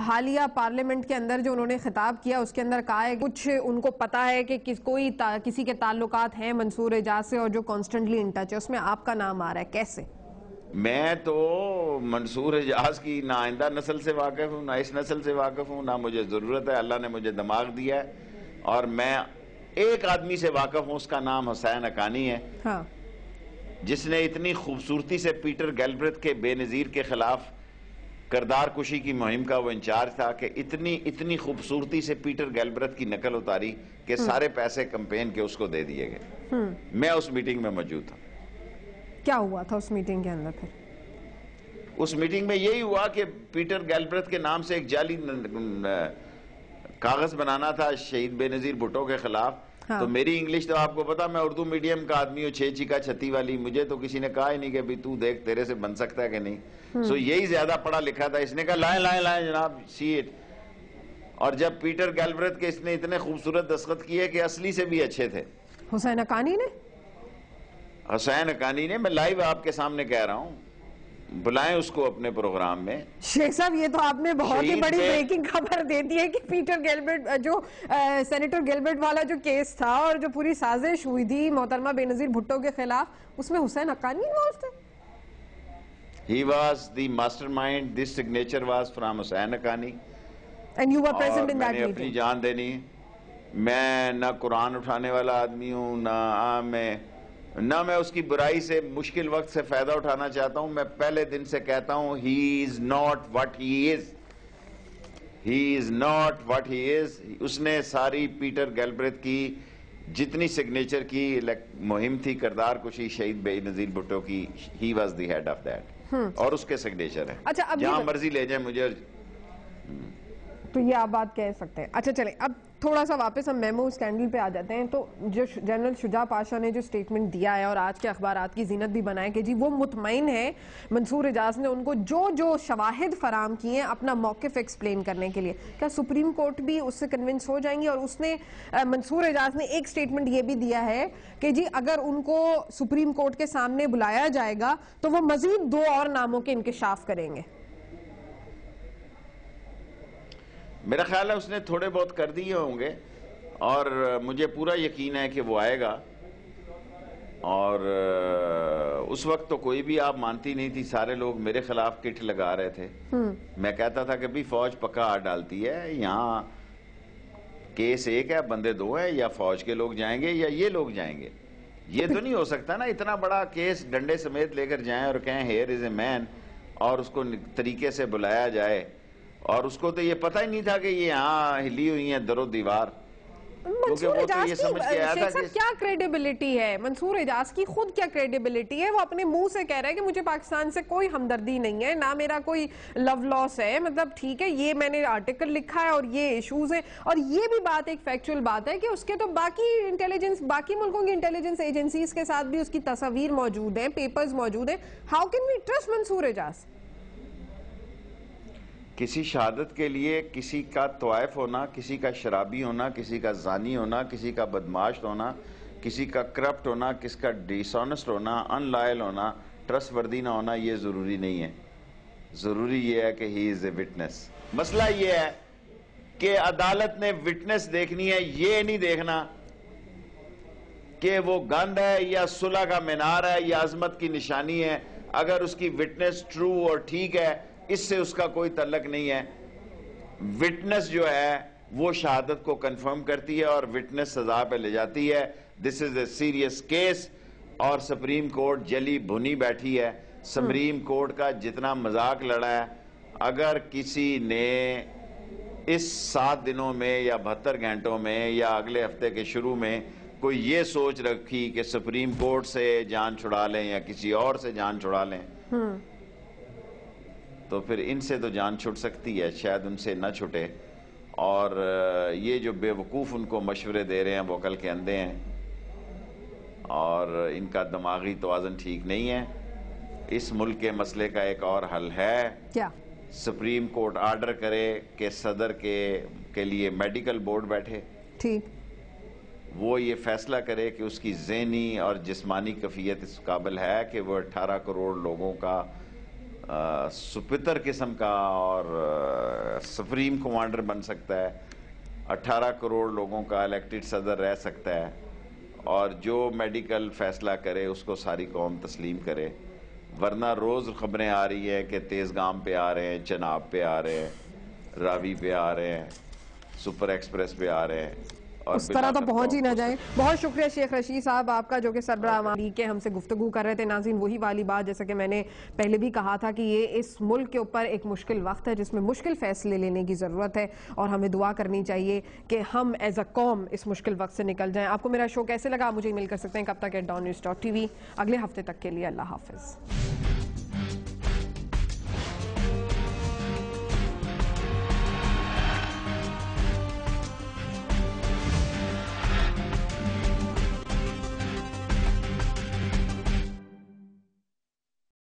حالیہ پارلیمنٹ کے اندر جو انہوں نے خطاب کیا اس کے اندر کہا ہے کچھ ان کو پتا ہے کہ کسی کے تعلقات ہیں منصور اعجاز سے اور جو کانسٹنٹلی ان ٹچ ہے، اس میں آپ کا نام آ رہا ہے، کیسے؟ میں تو منصور اعجاز کی نہ آئندہ نسل سے واقف ہوں، نہ اس نسل سے واقف ہوں، نہ مجھے ضرورت ہے. اللہ نے مجھے دماغ دیا ہے اور میں ایک آدمی سے واقف ہوں، اس کا نام حسین حقانی ہے. ہاں، جس نے اتنی خوبصورتی سے پیٹر گیلبرت کے بے نظیر کے خلاف کردار کشی کی مہم کا وہ انچارج تھا کہ اتنی خوبصورتی سے پیٹر گیلبرت کی نقل اتاری کہ سارے پیسے کمپین کے اس کو دے دیے گئے. میں اس میٹنگ میں موجود تھا. کیا ہوا تھا اس میٹنگ کے اندر پھر؟ اس میٹنگ میں یہی ہوا کہ پیٹر گیلبرت کے نام سے ایک جعلی کاغذ بنانا تھا شہید بے نظیر بھٹو کے خلاف. تو میری انگلش تو آپ کو پتا، میں اردو میڈیم کا آدمی ہوں، 6 چیکا چھتی والی. مجھے تو کسی نے کہا ہی نہیں کہ بھی تو دیکھ تیرے سے بن سکتا ہے کہ نہیں. سو یہی زیادہ پڑھا لکھا تھا. اس نے کہا لائیں جناب، سی اٹ. اور جب پیٹر گیلبرت کے اس نے اتنے خوبصورت دستخط کیے کہ اصلی سے بھی اچھے تھے. حسین حقانی نے میں لائیو آپ کے سامنے کہہ رہا ہوں، بلائیں اس کو اپنے پروگرام میں. شیخ صاحب یہ تو آپ نے بہت ہی بڑی بریکنگ خبر دے دی ہے کہ پیٹر گیلبرٹ جو سینیٹر گیلبرٹ والا جو کیس تھا اور جو پوری سازش ہوئی تھی محترمہ بے نظیر بھٹو کے خلاف، اس میں حسین حقانی انوالوڈ تھے. He was the mastermind. This signature was from Hussain Haqqani. And you were present in that میں نے اپنی meeting. جان دینی. میں نہ قرآن اٹھانے والا آدمی ہوں، نہ میں اس کی برائی سے مشکل وقت سے فائدہ اٹھانا چاہتا ہوں. میں پہلے دن سے کہتا ہوں he is not what he is. He is not what he is. اس نے ساری پیٹر گیلبرت کی جتنی سگنیچر کی مہم تھی کردار کشی شہید بے نظیر بھٹو کی، he was the head of that. اور اس کے سگنیچر ہے. اچھا، اب جہاں مرضی لے جائیں مجھے. تو یہ آپ بات کہہ سکتے ہیں. اچھا چلیں، اب تھوڑا سا واپس ہم میمو اسکینڈل پہ آ جاتے ہیں. تو جو جنرل شجاع پاشا نے جو سٹیٹمنٹ دیا ہے اور آج کے اخبارات کی زینت بھی بنائے کہ جی وہ مطمئن ہے منصور اعجاز نے ان کو جو شواہد فراہم کیے ہیں اپنا موقف ایکسپلین کرنے کے لیے. کیا سپریم کورٹ بھی اس سے کنونس ہو جائیں گی؟ اور اس نے منصور اعجاز نے ایک سٹیٹمنٹ یہ بھی دیا ہے کہ جی اگر ان کو سپریم کورٹ کے سامنے بلایا جائے گا تو وہ مزید 2 اور ناموں کے انکشاف کریں گے. میرا خیال ہے اس نے تھوڑے بہت کر دیے ہوں گے اور مجھے پورا یقین ہے کہ وہ آئے گا. اور اس وقت تو کوئی بھی آپ مانتی نہیں تھی، سارے لوگ میرے خلاف کٹ لگا رہے تھے. میں کہتا تھا کہ بھی فوج پکا ہاتھ ڈالتی ہے، یہاں کیس ایک ہے، بندے 2 ہیں، یا فوج کے لوگ جائیں گے یا یہ لوگ جائیں گے. یہ تو نہیں ہو سکتا نا اتنا بڑا کیس ڈنڈے سمیت لے کر جائیں اور کہیں ہیئر از اے مین اور اس کو طریقے سے بلایا جائے. اور اس کو تو یہ پتہ ہی نہیں تھا کہ یہ یہاں ہلی ہوئی ہیں در و دیوار. منصور اعجاز کی شیخ صاحب کیا کریڈیبلٹی ہے؟ منصور اعجاز کی خود کیا کریڈیبلٹی ہے؟ وہ اپنے منہ سے کہہ رہے ہیں کہ مجھے پاکستان سے کوئی ہمدردی نہیں ہے، نہ میرا کوئی لو لاس ہے. مطلب ٹھیک ہے، یہ میں نے آرٹیکل لکھا ہے اور یہ ایشوز ہیں. اور یہ بھی بات ایک فیکچول بات ہے کہ اس کے تو باقی ملکوں کی انٹیلیجنس ایجنسیز کے ساتھ بھی اس کی تصاویر موجود ہیں، پیپرز موجود ہیں. ہاؤ کین وی ٹرسٹ منصور اعجاز؟ کسی شہادت کے لیے کسی کا طوائف ہونا، کسی کا شرابی ہونا، کسی کا زانی ہونا، کسی کا بدمعاش ہونا، کسی کا کرپٹ ہونا، کسی کا ڈس آنسٹ ہونا، ان لائل ہونا، ٹرسٹ وردی نہ ہونا یہ ضروری نہیں ہے. ضروری یہ ہے کہ ہی از اے وٹنس. مسئلہ یہ ہے کہ عدالت نے وٹنس دیکھنی ہے، یہ نہیں دیکھنا کہ وہ گند ہے یا صلح کا مینار ہے یا عظمت کی نشانی ہے. اگر اس کی وٹنس ٹرو اور ٹھیک ہے، اس سے اس کا کوئی تعلق نہیں ہے. وٹنس جو ہے وہ شہادت کو کنفرم کرتی ہے اور وٹنس سزا پہ لے جاتی ہے. دس از اے سیریس کیس اور سپریم کورٹ جلی بھنی بیٹھی ہے. سپریم کورٹ کا جتنا مذاق لڑا ہے، اگر کسی نے اس 7 دنوں میں یا 72 گھنٹوں میں یا اگلے ہفتے کے شروع میں کوئی یہ سوچ رکھی کہ سپریم کورٹ سے جان چھڑا لیں یا کسی اور سے جان چھڑا لیں، تو پھر ان سے تو جان چھٹ سکتی ہے، شاید ان سے نہ چھٹے. اور یہ جو بے وقوف ان کو مشورے دے رہے ہیں وہ عقل کے اندھے ہیں اور ان کا دماغی توازن ٹھیک نہیں ہے. اس ملک کے مسئلے کا ایک اور حل ہے، کیا؟ سپریم کورٹ آرڈر کرے کہ صدر کے لیے میڈیکل بورڈ بیٹھے، ٹھیک، وہ یہ فیصلہ کرے کہ اس کی ذہنی اور جسمانی کیفیت اس قابل ہے کہ وہ 18 کروڑ لوگوں کا سپرتر قسم کا اور سپریم کمانڈر بن سکتا ہے، 18 کروڑ لوگوں کا الیکٹڈ صدر رہ سکتا ہے، اور جو میڈیکل فیصلہ کرے اس کو ساری قوم تسلیم کرے. ورنہ روز خبریں آ رہی ہیں کہ تیز گام پہ آ رہے ہیں، چناب پہ آ رہے ہیں، راوی پہ آ رہے ہیں، سپر ایکسپریس پہ آ رہے ہیں، اس طرح تو پہنچ ہی نہ جائیں. بہت شکریہ شیخ رشید صاحب آپ کا، جو کہ سربراہ عوام لیگ کے ہم سے گفتگو کر رہے تھے. ناظرین، وہی والی بات جیسا کہ میں نے پہلے بھی کہا تھا کہ یہ اس ملک کے اوپر ایک مشکل وقت ہے جس میں مشکل فیصلے لینے کی ضرورت ہے، اور ہمیں دعا کرنی چاہیے کہ ہم ایز اے قوم اس مشکل وقت سے نکل جائیں. آپ کو میرا شو کیسے لگا؟ مجھے ای میل کر سکتے ہیں کب تک @dawnnews.tv. اگلے ہفتے تک کے لیے اللہ حافظ.